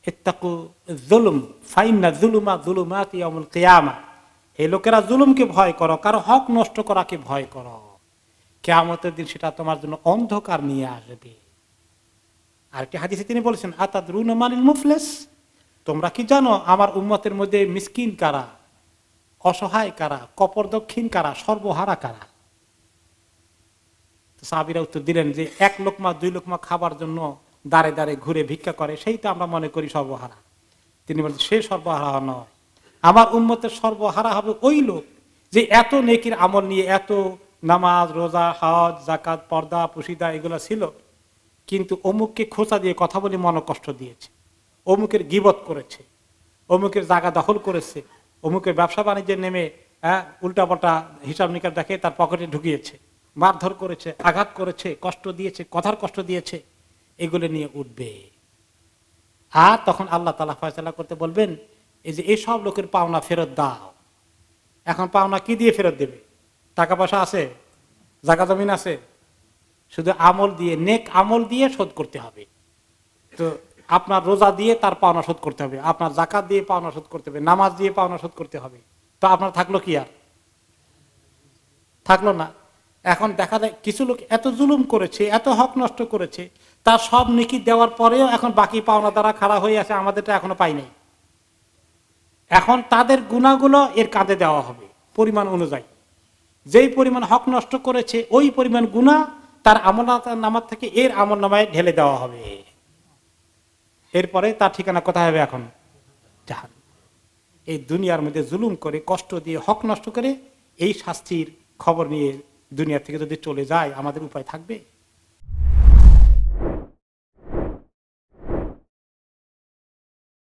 ইত্তাকু যুলুম ফাইন্না যুলুমা যুলুমাতি ইয়াউমুল কিয়ামা, এই লোকেরা জুলুমকে ভয় করো, কারো হক নষ্ট করাকে ভয় করো, কিয়ামতের দিন সেটা তোমার জন্য অন্ধকার নিয়ে আসবে। আরেকটি হাদিসে তিনি বলেছেন, আতাদরুনা মানিল মুফলিস, তোমরা কি জানো আমার উম্মতের মধ্যে মিসকিন কারা, অসহায় কারা, কপরদক্ষিণ কারা, সর্বহারা কারা? সাহাবীরা উত্তর দিলেন যে এক লোকমা দুই লোকমা খাবার জন্য দাঁড়ে দাঁড়ে ঘুরে ভিক্ষা করে, সেই তো আমরা মনে করি সর্বহারা। তিনি বলেন সে সর্বহারা নয়, আমার উম্মতের সর্বহারা হবে ওই লোক যে এত নেকির আমল নিয়ে, এত নামাজ রোজা হজ যাকাত পর্দা পুশিদা এগুলো ছিল, কিন্তু অমুককে খোঁচা দিয়ে কথা বলে মন কষ্ট দিয়েছে, অমুকের গীবত করেছে, অমুকের জায়গা দখল করেছে, অমুকের ব্যবসা বাণিজ্যে নেমে উল্টাপাল্টা হিসাব নিকাশ দেখে তার পকেটে ঢুকিয়েছে, মারধর করেছে, আঘাত করেছে, কষ্ট দিয়েছে, কথার কষ্ট দিয়েছে, এগুলো নিয়ে উঠবে। আর তখন আল্লাহ তাআলা ফয়সালা করতে বলবেন, এই যে এই সব লোকের পাওনা ফেরত দাও। এখন পাওনা কি দিয়ে ফেরত দেবে? টাকা পয়সা আছে, জায়গা জমিন আছে? শুধু আমল দিয়ে, নেক আমল দিয়ে শোধ করতে হবে। তো আপনার রোজা দিয়ে তার পাওনা শোধ করতে হবে, আপনার যাকাত দিয়ে পাওনা শোধ করতে হবে, নামাজ দিয়ে পাওনা শোধ করতে হবে। তো আপনার থাকলো কি? আর থাকলো না। এখন দেখা যায় কিছু লোক এত জুলুম করেছে, এত হক নষ্ট করেছে, তার সব নেকি দেওয়ার পরেও এখন বাকি পাওনা দ্বারা খাড়া হয়ে আছে, আমাদেরটা এখনো পাই নাই। এখন তাদের গুনাহগুলো এর কাঁধে দেওয়া হবে পরিমাণ অনুযায়ী। যেই পরিমাণ হক নষ্ট করেছে ওই পরিমাণ গুনাহ তার আমল নামার থেকে এর আমল নামায় ঢেলে দেওয়া হবে। এরপরে তার ঠিকানা কোথায় হবে? এখন জাহান্নাম। এই দুনিয়ার মধ্যে জুলুম করে, কষ্ট দিয়ে, হক নষ্ট করে এই শাস্তির খবর নিয়ে দুনিয়া থেকে যদি চলে যায়, আমাদের উপায় থাকবে?